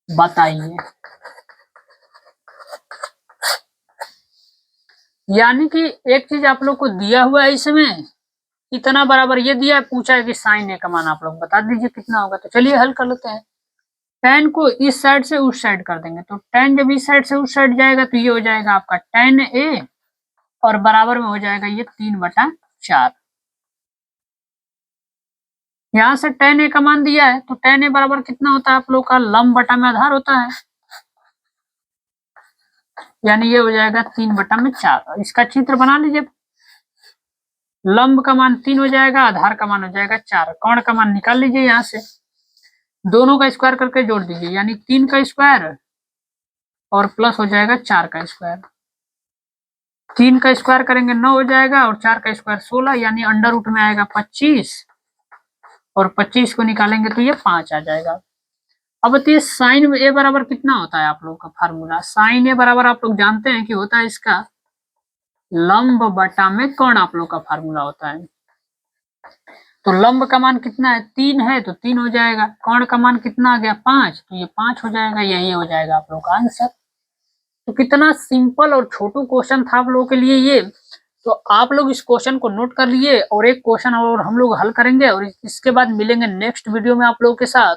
बताइए। यानी कि एक चीज आप लोग को दिया हुआ है, इसमें इतना बराबर ये दिया है, पूछा है कि साइन a का मान आप लोग बता दीजिए कितना होगा। तो चलिए हल कर लेते हैं। tan को इस साइड से उस साइड कर देंगे, तो tan जब इस साइड से उस साइड जाएगा तो ये हो जाएगा आपका tan a और बराबर में हो जाएगा ये 3/4। यहाँ से tan a का मान दिया है तो tan a बराबर कितना होता है आप लोग का, लंब बटा में आधार होता है, यानी ये हो जाएगा 3/4। इसका चित्र बना लीजिए, लंब का मान 3 हो जाएगा, आधार का मान हो जाएगा 4, कर्ण का मान निकाल लीजिए, यहाँ से दोनों का स्क्वायर करके जोड़ दीजिए, यानी 3 का स्क्वायर और प्लस हो जाएगा 4 का स्क्वायर। 3 का स्क्वायर करेंगे 9 हो जाएगा और 4 का स्क्वायर 16, यानी अंडर रूट में आएगा 25 और 25 को निकालेंगे तो ये 5 आ जाएगा। अब बताइए साइन ए बराबर कितना होता है आप लोग का फार्मूला। साइन ए बराबर आप लोग जानते हैं कि होता है इसका लंब बटा में कर्ण आप लोग का फार्मूला होता है। तो लंब का मान कितना है 3 है तो 3 हो जाएगा, कर्ण का मान कितना आ गया 5 तो ये 5 हो जाएगा, यही हो जाएगा आप लोग का आंसर। तो कितना सिंपल और छोटू क्वेश्चन था आप लोगों के लिए ये। तो आप लोग इस क्वेश्चन को नोट कर लिए और एक क्वेश्चन और हम लोग हल करेंगे और इसके बाद मिलेंगे नेक्स्ट वीडियो में आप लोगों के साथ।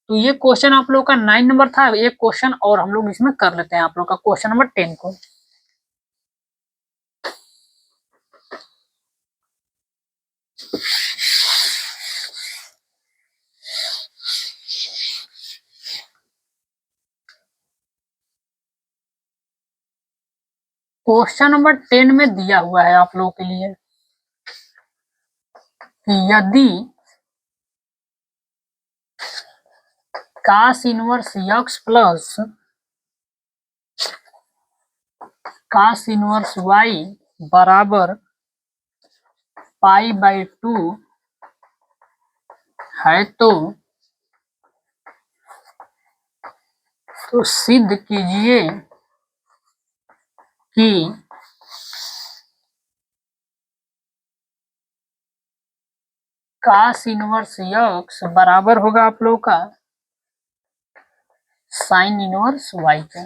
तो ये क्वेश्चन आप लोग का 9 नंबर था, एक क्वेश्चन और हम लोग इसमें कर लेते हैं आप लोग का क्वेश्चन नंबर 10 को। क्वेश्चन नंबर 10 में दिया हुआ है आप लोगों के लिए कि यदि cos inverse x plus cos inverse y बराबर π/2 है तो सिद्ध कीजिए कि cos इनवर्स x बराबर होगा आप लोग का sin इनवर्स y के।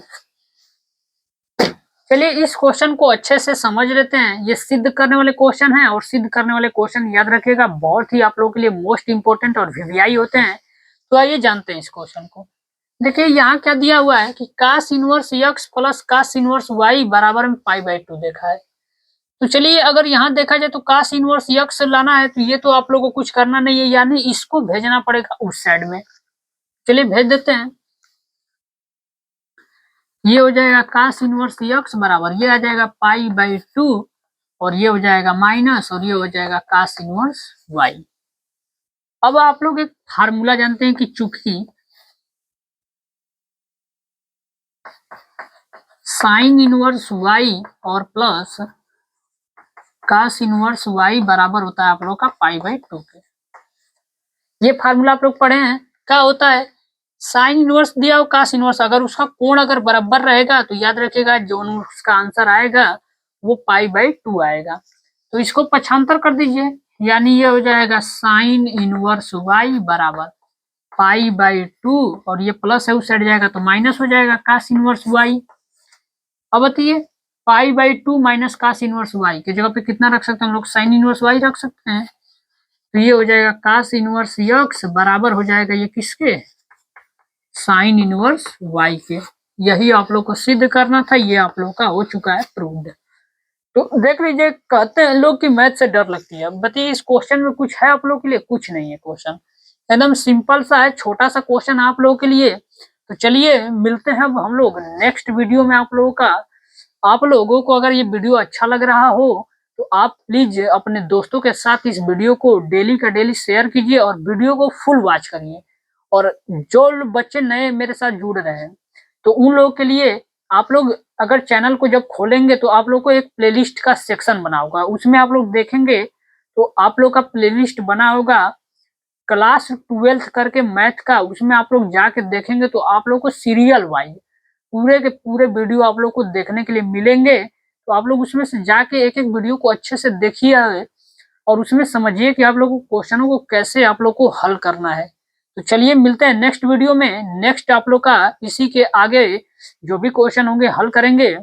चलिए इस क्वेश्चन को अच्छे से समझ लेते हैं। ये सिद्ध करने वाले क्वेश्चन है और सिद्ध करने वाले क्वेश्चन याद रखिएगा बहुत ही आप लोगों के लिए मोस्ट इंपोर्टेंट और वीवीआई होते हैं। तो आइए जानते हैं इस क्वेश्चन को। देखिए यहाँ क्या दिया हुआ है कि cos inverse x plus cos inverse y बराबर में π/2 देखा है। तो चलिए अगर यहाँ देखा जाए तो cos इनवर्स x लाना है तो ये तो आप लोगों को कुछ करना नहीं है, यानी इसको भेजना पड़ेगा उस साइड में। चलिए भेज देते हैं। ये हो जाएगा cos इनवर्स x बराबर ये आ जाएगा π/2 और ये हो जाएगा माइनस और ये हो जाएगा cos इनवर्स y। अब आप लोग एक फार्मूला जानते हैं कि चूंकि साइन इनवर्स y और प्लस cos इनवर्स y बराबर होता है आप लोग का π/2 के। ये फार्मूला आप लोग पढ़े हैं। क्या होता है साइन इनवर्स दिया हो cos इनवर्स, अगर उसका कोण अगर बराबर रहेगा तो याद रखिएगा जो उसका आंसर आएगा वो π/2 आएगा। तो इसको पक्षांतर कर दीजिए, यानी ये हो जाएगा साइन इनवर्स y बराबर π/2 और ये प्लस है उस साइड जाएगा तो माइनस हो जाएगा cos इनवर्स y। अब बताइए π/2 माइनस cos इनवर्स y की जगह पे कितना रख सकते हैं हम लोग साइन इनवर्स y रख सकते हैं। तो ये हो जाएगा cos इनवर्स x बराबर हो जाएगा ये किसके साइन इनवर्स y के। यही आप लोग को सिद्ध करना था, ये आप लोग का हो चुका है प्रूव्ड। तो देख लीजिए कहते हैं लोग कि मैथ से डर लगती है। बताइए इस क्वेश्चन में कुछ है आप लोग के लिए? कुछ नहीं है। क्वेश्चन एकदम सिंपल सा है, छोटा सा क्वेश्चन आप लोगों के लिए। तो चलिए मिलते हैं अब हम लोग नेक्स्ट वीडियो में आप लोगों का। आप लोगों को अगर ये वीडियो अच्छा लग रहा हो तो आप प्लीज अपने दोस्तों के साथ इस वीडियो को डेली का डेली शेयर कीजिए और वीडियो को फुल वॉच करिए। और जो बच्चे नए मेरे साथ जुड़ रहे हैं तो उन लोगों के लिए आप लोग अगर चैनल को जब खोलेंगे तो आप लोग को एक प्लेलिस्ट का सेक्शन बना होगा, उसमें आप लोग देखेंगे तो आप लोग का प्लेलिस्ट बना होगा क्लास 12th करके मैथ का। उसमें आप लोग जाके देखेंगे तो आप लोग को सीरियल वाइज पूरे के पूरे वीडियो आप लोग को देखने के लिए मिलेंगे। तो आप लोग उसमें से जाके एक एक वीडियो को अच्छे से देखिए और उसमें समझिए कि आप लोग को क्वेश्चनों को कैसे आप लोग को हल करना है। तो चलिए मिलते हैं नेक्स्ट वीडियो में। नेक्स्ट आप लोग का इसी के आगे जो भी क्वेश्चन होंगे हल करेंगे।